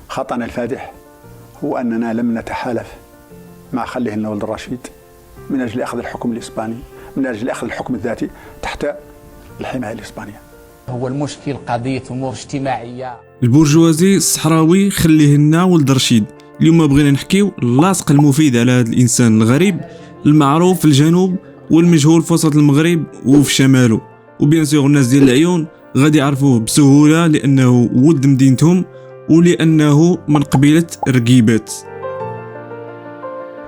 خطأنا الفادح هو أننا لم نتحالف مع خليه لنا ولد الرشيد من أجل أخذ الحكم الإسباني، من أجل أخذ الحكم الذاتي تحت الحماية الإسبانية. هو المشكل قضية أمور اجتماعية. البورجوازي الصحراوي خليه لنا ولد رشيد. اليوم بغينا نحكيو اللاصق المفيد على هذا الإنسان الغريب المعروف في الجنوب والمجهول في وسط المغرب وفي شماله، وبيان سور الناس ديال العيون غادي يعرفوه بسهولة لأنه ولد مدينتهم ولأنه من قبيلة رقيبات.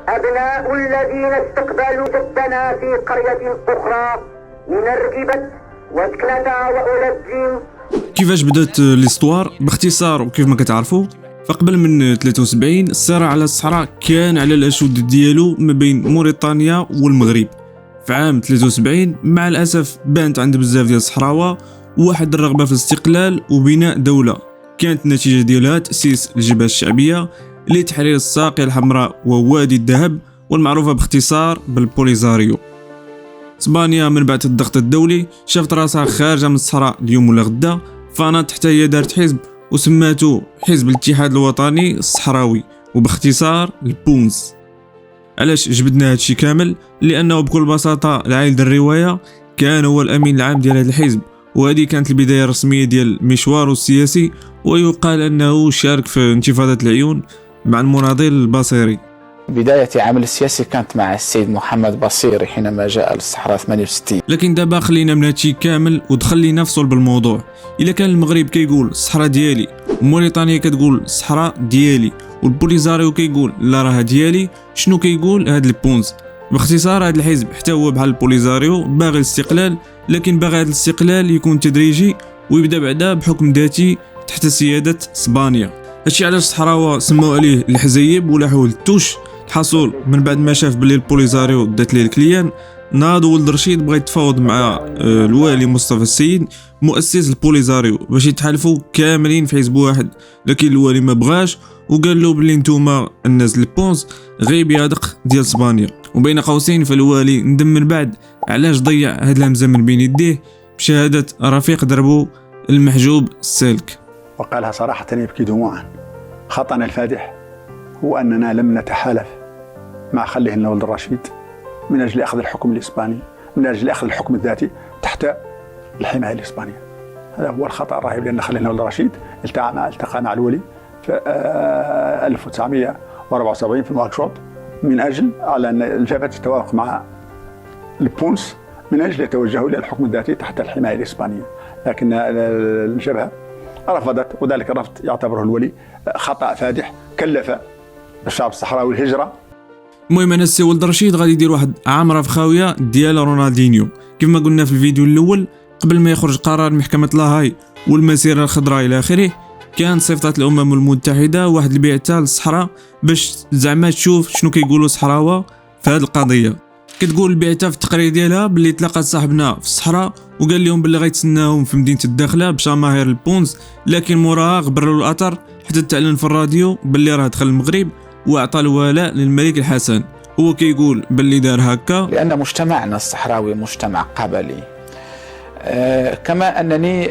أبناء الذين استقبلوا جدنا في قرية أخرى من الرقيبة وسكنتا وأولادين. كيفاش بدات ليستوار؟ باختصار وكيف ما كتعرفوا، فقبل من 73 الصراع على الصحراء كان على الأشد ديالو ما بين موريتانيا والمغرب. في عام 73 مع الأسف بانت عند بزاف ديال الصحراوة واحد الرغبة في الاستقلال وبناء دولة، كانت النتيجة ديالها تأسيس الجبهة الشعبية لتحرير الساقية الحمراء ووادي الذهب والمعروفة باختصار بالبوليزاريو. اسبانيا من بعد الضغط الدولي شافت راسها خارجة من الصحراء اليوم ولا غدا، فانت حتى هي دارت حزب وسماتو حزب الاتحاد الوطني الصحراوي وباختصار البونز. علاش جبدنا هادشي كامل؟ لأنه بكل بساطة العائل د الرواية كان هو الأمين العام ديال هذا الحزب، وهذه كانت البداية الرسمية ديال مشواره السياسي، ويقال أنه شارك في انتفاضة العيون مع المناضل البصيري. بداية عمل السياسي كانت مع السيد محمد بصيري حينما جاء للصحراء 68. لكن دابا خلينا من هادشي كامل ودخل لينا في صلب الموضوع. إلا كان المغرب كيقول الصحراء ديالي وموريتانيا كتقول الصحراء ديالي والبوليزاريو كيقول لا راها ديالي، شنو كيقول هاد البونز؟ باختصار هاد الحزب حتى هو بحال البوليزاريو باغي الاستقلال، لكن باغي هاد الاستقلال يكون تدريجي ويبدا بعدا بحكم ذاتي تحت سيادة اسبانيا. هادشي علاش الصحراوة سموا عليه الحزيب ولا حول التوش. الحصول من بعد ما شاف بلي البوليزاريو دات ليه الكليان، ناض ولد رشيد بغى يتفاوض مع الوالي مصطفى السيد مؤسس البوليزاريو باش يتحالفوا كاملين في حزب واحد، لكن الوالي ما بغاش وقال له بلي نتوما الناس البونز غير بيادق ديال اسبانيا. وبين قوسين فالوالي ندم من بعد علاش ضيع هاد الهمزه من بين يديه بشهاده رفيق دربو المحجوب السالك. وقالها صراحة يبكي دموعا: خطأنا الفادح هو أننا لم نتحالف مع خليه لنا ولد الرشيد من أجل أخذ الحكم الإسباني، من أجل أخذ الحكم الذاتي تحت الحماية الإسبانية. هذا هو الخطأ الرهيب، لأن خليه لنا ولد الرشيد التقى مع الولي في 1974 في نواكشوط من أجل على أن الجبهة تتوافق مع البونس من أجل يتوجهوا إلى الحكم الذاتي تحت الحماية الإسبانية، لكن الجبهة رفضت، وذلك الرفض يعتبره الولي خطأ فادح كلف الشعب الصحراوي الهجرة. المهم انا السي ولد رشيد غادي يدير واحد عامره في خاويه ديال رونالدينيو. كيف ما قلنا في الفيديو الاول، قبل ما يخرج قرار محكمه لاهاي والمسيره الخضراء الى اخره، كان صيفطت الامم المتحده واحد البعثه للصحراء باش زعما تشوف شنو كيقولوا الصحراوه في هذه القضيه. كتقول البعثه في التقرير ديالها باللي تلاقى صاحبنا في الصحراء وقال لهم باللي غيتسناهم في مدينه الداخله بشماهير البونز، لكن موراها غبروا الاثر حتى تعلن في الراديو باللي راه دخل المغرب واعطى الولاء للملك الحسن. هو كيقول باللي دار هكا لأن مجتمعنا الصحراوي مجتمع قبلي. كما أنني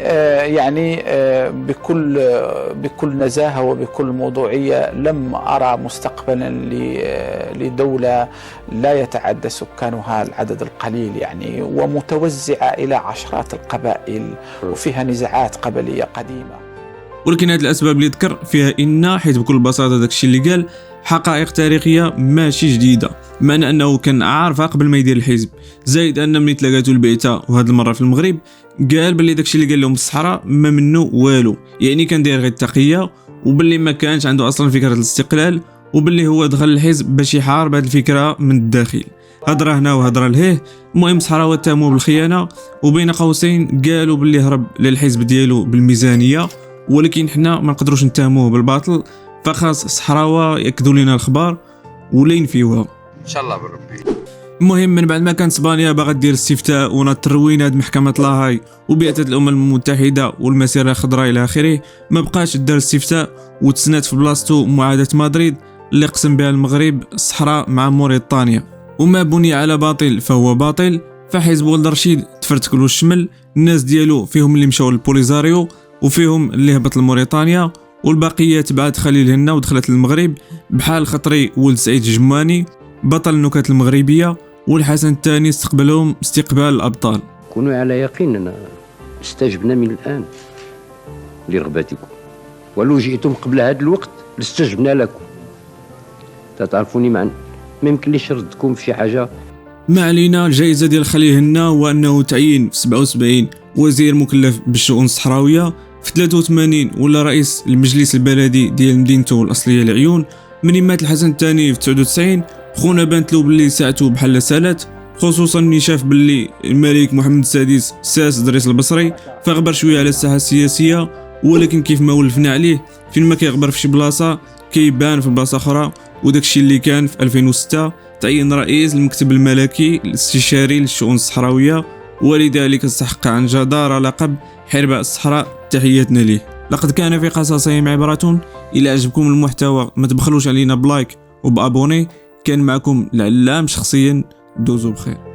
يعني بكل نزاهة وبكل موضوعية لم أرى مستقبلا لدولة لا يتعدى سكانها العدد القليل يعني، ومتوزعة إلى عشرات القبائل وفيها نزاعات قبلية قديمة. ولكن هذه الأسباب اللي ذكر فيها إن حيث بكل بساطة داكشي اللي قال حقائق تاريخية ماشي جديدة، معنى أنه كان عارفها قبل ما يدير الحزب. زايد أن ملي تلاقاتو البعثة وهاد المرة في المغرب قال باللي داكشي اللي قال لهم الصحراء ما منه والو، يعني كان داير غير التقية، وباللي ما كانش عنده أصلا فكرة الاستقلال، وباللي هو دخل الحزب باش يحارب هاد الفكرة من الداخل. هضره هنا وهضره لهيه. المهم الصحراوة اتهموه بالخيانة، وبين قوسين قالوا باللي هرب للحزب ديالو بالميزانية، ولكن حنا ما نقدروش نتهموه بالباطل، فخاص الصحراوة ياكدوا لنا الخبار ولا ينفيوها ان شاء الله بربي. المهم من بعد ما كان اسبانيا باغا دير استفتاء وناض تروين هاد محكمة لاهاي وبعثة الامم المتحدة والمسيرة الخضراء الى اخره، ما بقاش دار استفتاء وتسنات في بلاصتو معاهدة مدريد اللي قسم بها المغرب الصحراء مع موريتانيا. وما بني على باطل فهو باطل، فحزب ولد رشيد تفرتك له الشمل. الناس ديالو فيهم اللي مشاو للبوليزاريو وفيهم اللي هبط لموريتانيا، والبقية تبعت خليل هنا ودخلت للمغرب، بحال خطري ولد سعيد الجماني بطل النكات المغربية، والحسن الثاني استقبلهم استقبال الأبطال. كونوا على يقين أن استجبنا من الآن لرغبتكم، ولو جئتم قبل هذا الوقت لاستجبنا لكم. تعرفوني ما يمكنليش نردكم في شي حاجة. ما علينا. الجائزة ديال خليل هنا هو أنه تعيين في 77 وزير مكلف بالشؤون الصحراوية، في 83 ولا رئيس المجلس البلدي ديال مدينته الأصلية العيون. من مات الحسن الثاني في 99 خونا بانت له باللي ساعته بحال سالات، خصوصا ملي شاف باللي الملك محمد السادس ساس دريس البصري، فغبر شويه على الساحه السياسيه. ولكن كيف ما ولفنا عليه، فين ما كيغبر في شي بلاصه كيبان في بلاصه اخرى. وداكشي اللي كان في 2006 تعين رئيس المكتب الملكي الاستشاري للشؤون الصحراويه، ولذلك استحق عن جدارة لقب حرباء الصحراء. تحياتنا ليه. لقد كان في قصصهم عبرة. إلى عجبكم المحتوى ما تبخلوش علينا بلايك وبابوني. كان معكم العلام شخصيا، دوزو بخير.